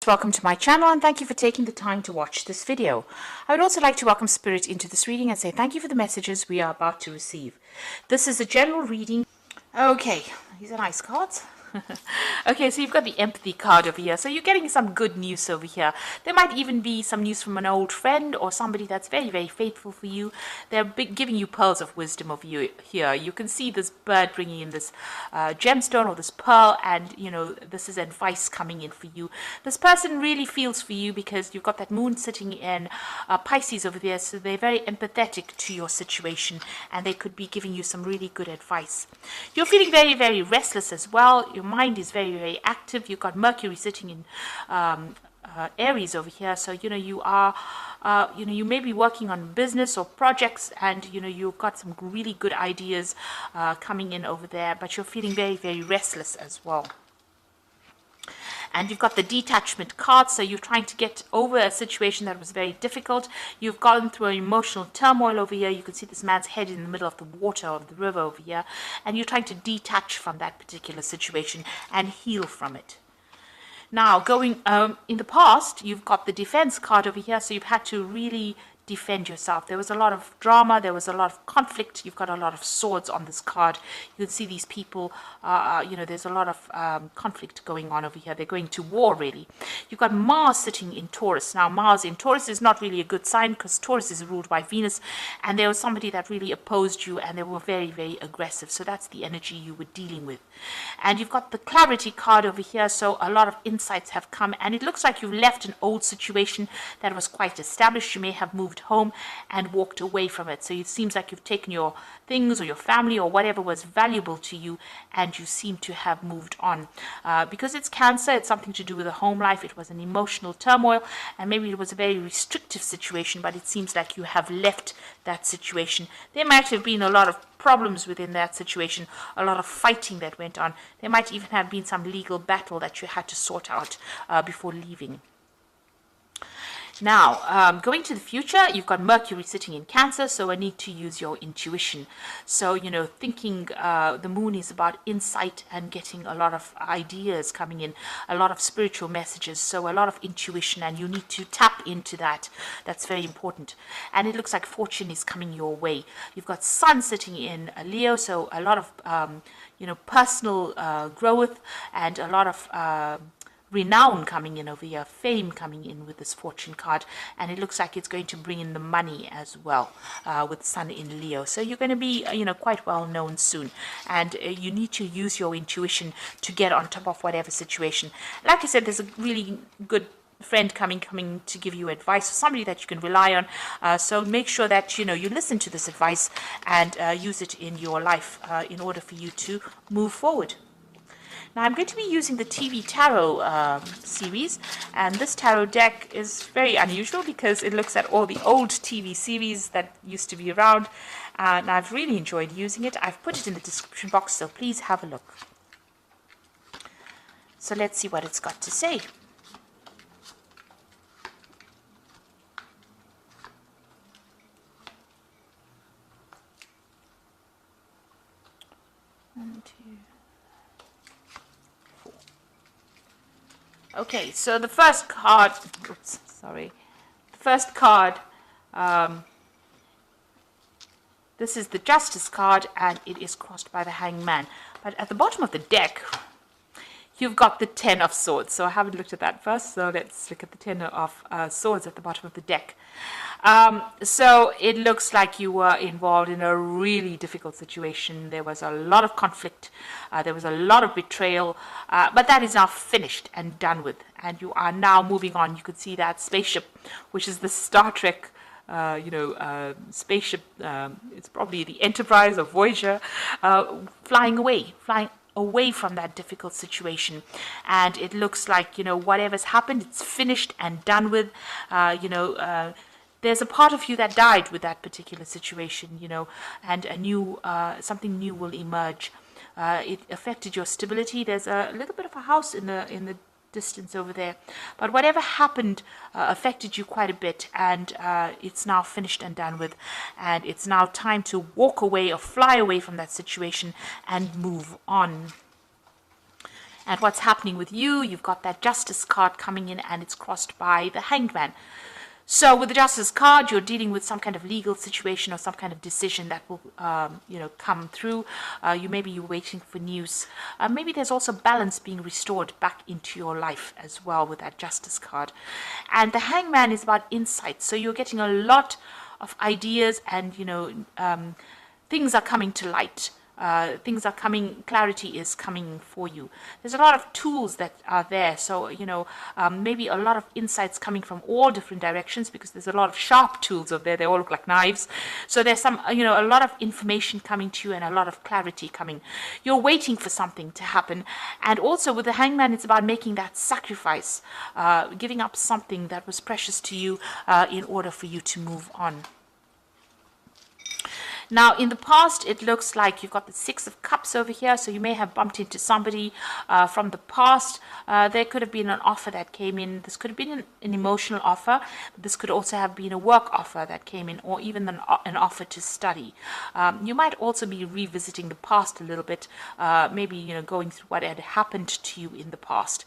Welcome to my channel and thank you for taking the time to watch this video. I would also like to welcome Spirit into this reading and say thank you for the messages we are about to receive. This is a general reading. Okay, these are nice cards. Okay, so you've got the empathy card over here. So you're getting some good news over here. There might even be some news from an old friend or somebody that's very, very faithful for you. They're giving you pearls of wisdom over here. You can see this bird bringing in this gemstone or this pearl, and you know, this is advice coming in for you. This person really feels for you because you've got that moon sitting in Pisces over there, so they're very empathetic to your situation and they could be giving you some really good advice. You're feeling very, very restless as well. Your mind is very, very active. You've got Mercury sitting in Aries over here, so you know you are you may be working on business or projects, and you know you've got some really good ideas coming in over there, but you're feeling very, very restless as well. And you've got the detachment card, so you're trying to get over a situation that was very difficult. You've gone through an emotional turmoil over here. You can see this man's head in the middle of the water of the river over here. And you're trying to detach from that particular situation and heal from it. Now, going in the past, you've got the defense card over here, so you've had to really defend yourself. There was a lot of drama, there was a lot of conflict. You've got a lot of swords on this card. You can see these people, you know, there's a lot of conflict going on over here. They're going to war, really. You've got Mars sitting in Taurus. Now, Mars in Taurus is not really a good sign because Taurus is ruled by Venus, and there was somebody that really opposed you and they were very, very aggressive. So that's the energy you were dealing with. And you've got the clarity card over here, so a lot of insights have come, and it looks like you've left an old situation that was quite established. You may have moved home and walked away from it. So it seems like you've taken your things or your family or whatever was valuable to you, and you seem to have moved on. Because it's Cancer, it's something to do with the home life. It was an emotional turmoil, and maybe it was a very restrictive situation, but it seems like you have left that situation. There might have been a lot of problems within that situation, a lot of fighting that went on. There might even have been some legal battle that you had to sort out before leaving. Now, going to the future, you've got Mercury sitting in Cancer, so I need to use your intuition. So, you know, thinking the moon is about insight and getting a lot of ideas coming in, a lot of spiritual messages, so a lot of intuition, and you need to tap into that. That's very important. And it looks like fortune is coming your way. You've got Sun sitting in Leo, so a lot of, you know, personal growth and a lot of renown coming in over here, fame coming in with this fortune card, and it looks like it's going to bring in the money as well with Sun in Leo. So you're going to be, you know, quite well known soon, and you need to use your intuition to get on top of whatever situation. Like I said, there's a really good friend coming to give you advice, or somebody that you can rely on. So make sure that, you know, you listen to this advice and use it in your life in order for you to move forward. Now, I'm going to be using the TV Tarot series, and this tarot deck is very unusual because it looks at all the old TV series that used to be around, and I've really enjoyed using it. I've put it in the description box, so please have a look. So let's see what it's got to say. One, two. Okay, so the first card, oops, sorry, the first card, this is the Justice card, and it is crossed by the Hanged Man. But at the bottom of the deck, you've got the Ten of Swords. So I haven't looked at that first, so let's look at the Ten of Swords at the bottom of the deck. So it looks like you were involved in a really difficult situation. There was a lot of conflict. There was a lot of betrayal, but that is now finished and done with. And you are now moving on. You could see that spaceship, which is the Star Trek spaceship. It's probably the Enterprise or Voyager, flying away from that difficult situation. And it looks like, you know, whatever's happened, it's finished and done with. There's a part of you that died with that particular situation, you know, and a new, something new will emerge. It affected your stability. There's a little bit of a house in the distance over there, but whatever happened affected you quite a bit, and it's now finished and done with, and it's now time to walk away or fly away from that situation and move on. And what's happening with you, you've got that Justice card coming in, and it's crossed by the Hanged Man. So with the Justice card, you're dealing with some kind of legal situation or some kind of decision that will, come through. You maybe you're waiting for news. Maybe there's also balance being restored back into your life as well with that Justice card. And the Hangman is about insight. So you're getting a lot of ideas, and things are coming to light. Things are coming, clarity is coming for you. There's a lot of tools that are there. So, maybe a lot of insights coming from all different directions, because there's a lot of sharp tools over there. They all look like knives. So there's some, a lot of information coming to you and a lot of clarity coming. You're waiting for something to happen. And also with the Hangman, it's about making that sacrifice, giving up something that was precious to you in order for you to move on. Now, in the past, it looks like you've got the Six of Cups over here, so you may have bumped into somebody from the past. There could have been an offer that came in. This could have been an emotional offer. This could also have been a work offer that came in, or even an offer to study. You might also be revisiting the past a little bit, maybe going through what had happened to you in the past.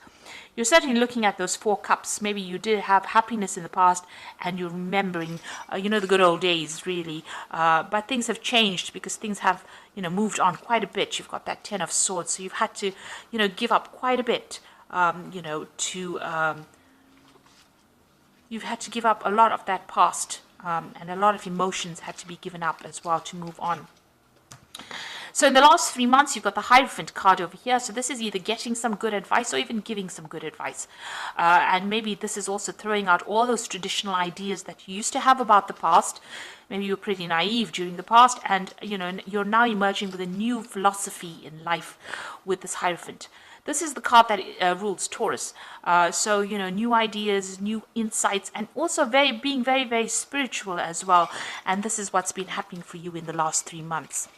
You're certainly looking at those Four Cups. Maybe you did have happiness in the past, and you're remembering, the good old days, really. But things have changed, because things have, moved on quite a bit. You've got that Ten of Swords, so you've had to, give up quite a bit, you've had to give up a lot of that past, and a lot of emotions had to be given up as well to move on. So in the last 3 months, you've got the Hierophant card over here. So this is either getting some good advice or even giving some good advice. And maybe this is also throwing out all those traditional ideas that you used to have about the past. Maybe you were pretty naive during the past, and you're now emerging with a new philosophy in life with this Hierophant. This is the card that rules Taurus. So, new ideas, new insights, and also being very, very spiritual as well. And this is what's been happening for you in the last 3 months.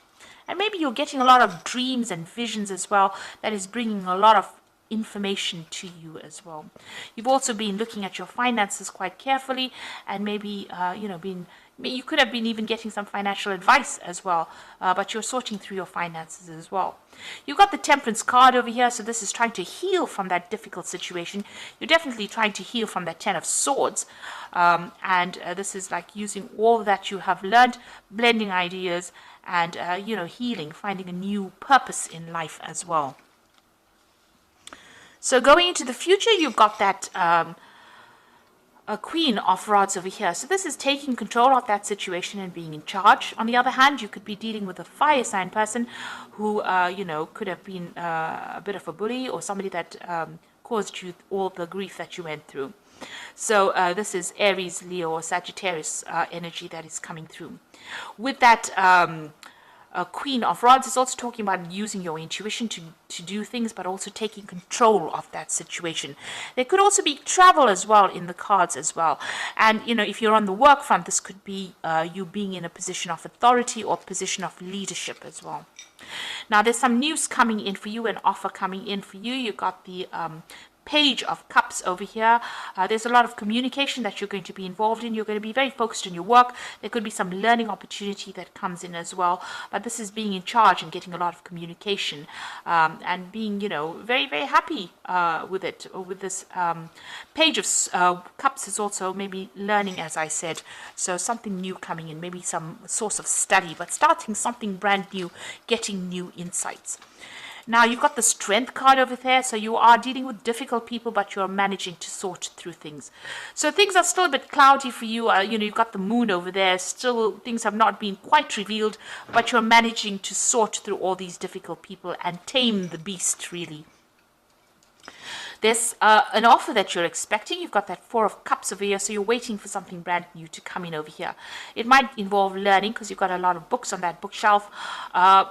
And maybe you're getting a lot of dreams and visions as well, that is bringing a lot of information to you as well. You've also been looking at your finances quite carefully, and maybe, you could have been even getting some financial advice as well, but you're sorting through your finances as well. You've got the Temperance card over here, so this is trying to heal from that difficult situation. You're definitely trying to heal from that Ten of Swords, and this is like using all that you have learned, blending ideas, and healing, finding a new purpose in life as well. So going into the future, you've got that a Queen of Rods over here. So this is taking control of that situation and being in charge. On the other hand, you could be dealing with a fire sign person who, could have been a bit of a bully, or somebody that caused you all the grief that you went through. So this is Aries, Leo, or Sagittarius energy that is coming through. With that Queen of Rods is also talking about using your intuition to do things, but also taking control of that situation. There could also be travel as well in the cards as well. And, if you're on the work front, this could be you being in a position of authority or position of leadership as well. Now, there's some news coming in for you, an offer coming in for you. You've got the Page of Cups over here. There's a lot of communication that you're going to be involved in. You're going to be very focused on your work. There could be some learning opportunity that comes in as well. But this is being in charge and getting a lot of communication, and being, very, very happy with it. With this Page of Cups is also maybe learning, as I said. So something new coming in, maybe some source of study, but starting something brand new, getting new insights. Now, you've got the Strength card over there, so you are dealing with difficult people, but you're managing to sort through things. So things are still a bit cloudy for you. You've got the Moon over there. Still, things have not been quite revealed, but you're managing to sort through all these difficult people and tame the beast, really. There's an offer that you're expecting. You've got that Four of Cups over here, so you're waiting for something brand new to come in over here. It might involve learning, because you've got a lot of books on that bookshelf.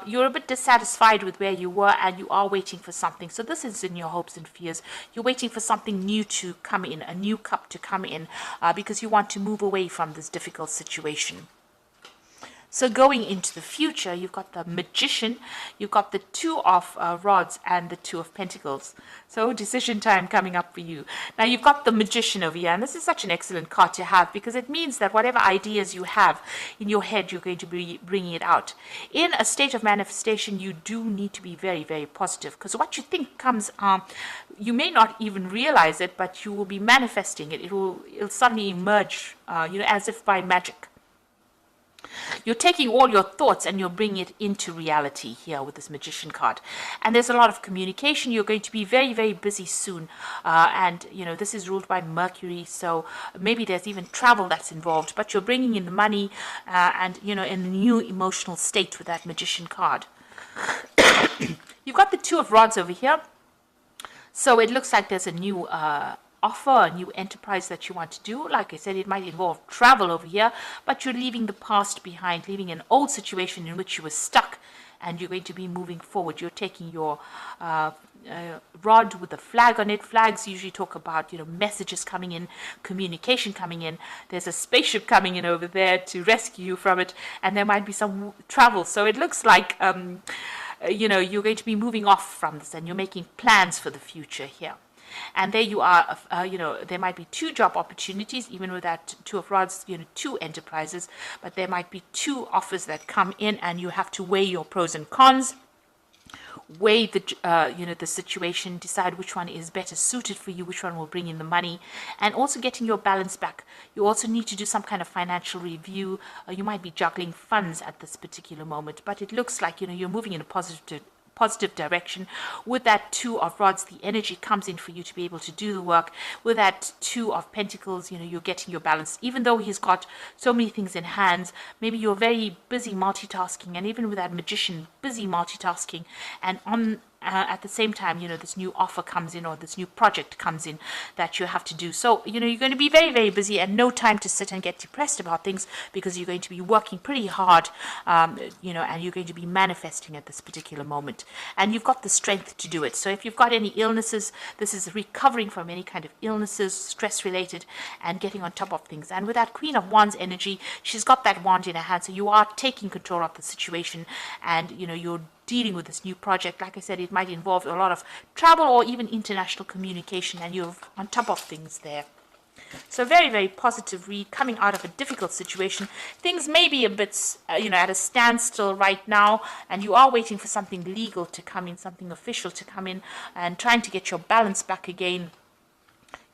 You're a bit dissatisfied with where you were, and you are waiting for something. So this is in your hopes and fears. You're waiting for something new to come in, a new cup to come in, because you want to move away from this difficult situation. So going into the future, you've got the Magician, you've got the Two of Rods and the Two of Pentacles. So decision time coming up for you. Now you've got the Magician over here, and this is such an excellent card to have because it means that whatever ideas you have in your head, you're going to be bringing it out. In a state of manifestation, you do need to be very, very positive because what you think comes, you may not even realize it, but you will be manifesting it. It'll suddenly emerge, as if by magic. You're taking all your thoughts and you're bringing it into reality here with this Magician card. And there's a lot of communication. You're going to be very, very busy soon. And this is ruled by Mercury. So maybe there's even travel that's involved. But you're bringing in the money and, in a new emotional state with that Magician card. You've got the Two of Rods over here. So it looks like there's a new offer, a new enterprise that you want to do. Like I said, it might involve travel over here, but you're leaving the past behind, leaving an old situation in which you were stuck, and you're going to be moving forward. You're taking your rod with a flag on it. Flags usually talk about, messages coming in, communication coming in. There's a spaceship coming in over there to rescue you from it, and there might be some travel. So it looks like, you're going to be moving off from this, and you're making plans for the future here. And there you are, there might be two job opportunities, even with that Two of Rods, two enterprises, but there might be two offers that come in and you have to weigh your pros and cons, weigh the situation, decide which one is better suited for you, which one will bring in the money, and also getting your balance back. You also need to do some kind of financial review. You might be juggling funds at this particular moment, but it looks like, you're moving in a positive direction. With that Two of Rods, the energy comes in for you to be able to do the work. With that Two of Pentacles, you're getting your balance. Even though he's got so many things in hands, maybe you're very busy multitasking, and even with that Magician, busy multitasking, and at the same time, this new offer comes in or this new project comes in that you have to do. So, you're going to be very, very busy and no time to sit and get depressed about things because you're going to be working pretty hard, and you're going to be manifesting at this particular moment. And you've got the strength to do it. So if you've got any illnesses, this is recovering from any kind of illnesses, stress related, and getting on top of things. And with that Queen of Wands energy, she's got that wand in her hand. So you are taking control of the situation and, you're dealing with this new project. Like I said, it might involve a lot of travel or even international communication, and you're on top of things there. So very, very positive read coming out of a difficult situation. Things may be a bit, at a standstill right now, and you are waiting for something legal to come in, something official to come in, and trying to get your balance back again.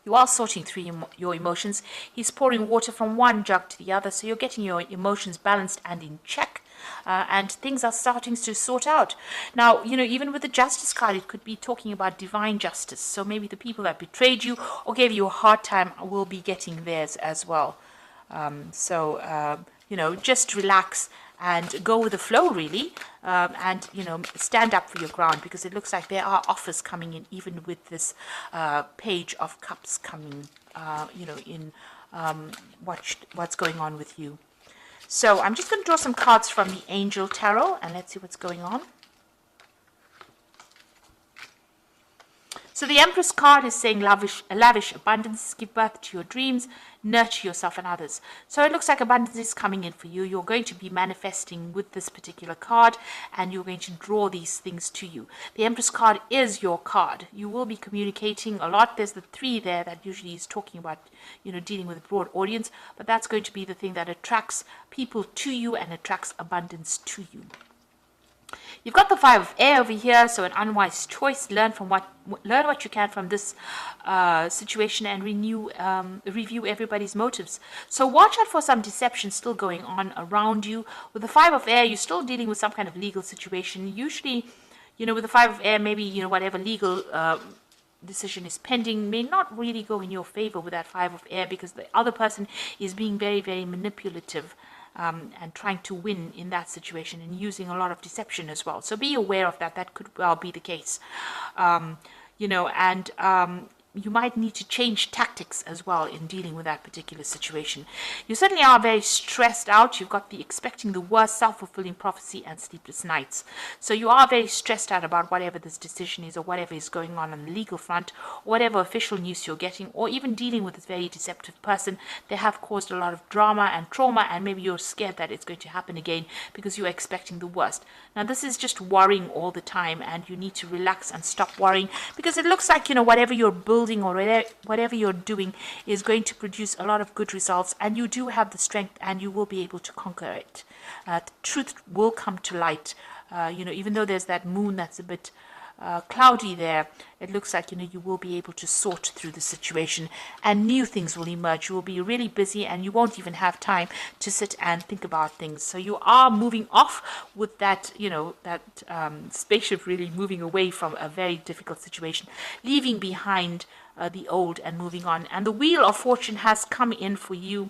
You are sorting through your emotions. He's pouring water from one jug to the other, so you're getting your emotions balanced and in check. And things are starting to sort out. Now, even with the Justice card, it could be talking about divine justice. So maybe the people that betrayed you or gave you a hard time will be getting theirs as well. Just relax and go with the flow, really, and stand up for your ground, because it looks like there are offers coming in, even with this Page of Cups coming, in what's going on with you. So I'm just going to draw some cards from the Angel Tarot, and let's see what's going on. So the Empress card is saying lavish abundance, give birth to your dreams, nurture yourself and others. So it looks like abundance is coming in for you. You're going to be manifesting with this particular card, and you're going to draw these things to you. The Empress card is your card. You will be communicating a lot. There's the 3 there that usually is talking about, dealing with a broad audience, but that's going to be the thing that attracts people to you and attracts abundance to you. You've got the 5 of Air over here, so an unwise choice. Learn what you can from this situation and review everybody's motives. So watch out for some deception still going on around you. With the 5 of Air, you're still dealing with some kind of legal situation. Usually, with the 5 of Air, maybe, whatever legal decision is pending may not really go in your favor with that 5 of Air, because the other person is being very, very manipulative. And trying to win in that situation and using a lot of deception as well. So be aware of that. That could well be the case. you might need to change tactics as well in dealing with that particular situation. You certainly are very stressed out. You've got the expecting the worst, self-fulfilling prophecy, and sleepless nights. So you are very stressed out about whatever this decision is, or whatever is going on the legal front, or whatever official news you're getting, or even dealing with this very deceptive person. They have caused a lot of drama and trauma, and maybe you're scared that it's going to happen again because you're expecting the worst. Now, this is just worrying all the time, and you need to relax and stop worrying, because it looks like, whatever you're building or whatever you're doing is going to produce a lot of good results, and you do have the strength, and you will be able to conquer it. The truth will come to light. Even though there's that moon that's a bit cloudy there, it looks like you will be able to sort through the situation, and new things will emerge. You will be really busy, and you won't even have time to sit and think about things. So you are moving off with that, spaceship, really moving away from a very difficult situation, leaving behind the old and moving on. And the Wheel of Fortune has come in for you.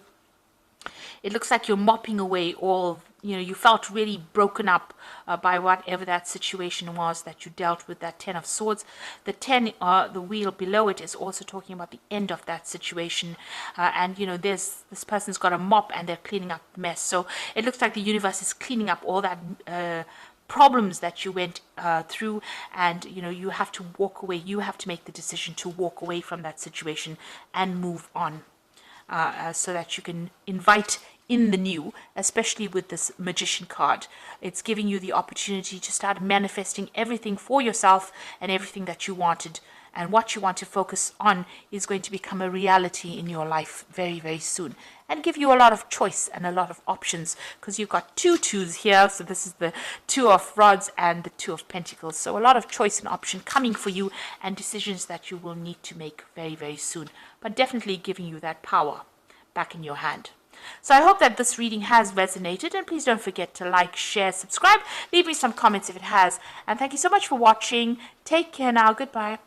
It looks like you're mopping away all, you felt really broken up by whatever that situation was that you dealt with, that 10 of Swords. The 10, the wheel below it, is also talking about the end of that situation. And, this person's got a mop and they're cleaning up the mess. So it looks like the universe is cleaning up all that problems that you went through, and you have to walk away. You have to make the decision to walk away from that situation and move on. So that you can invite in the new, especially with this Magician card. It's giving you the opportunity to start manifesting everything for yourself and everything that you wanted. And what you want to focus on is going to become a reality in your life very, very soon, and give you a lot of choice and a lot of options, because you've got 2 twos here. So this is the 2 of Rods and the 2 of Pentacles. So a lot of choice and option coming for you, and decisions that you will need to make very, very soon, but definitely giving you that power back in your hand. So I hope that this reading has resonated, and please don't forget to like, share, subscribe, leave me some comments if it has, and thank you so much for watching. Take care now. Goodbye.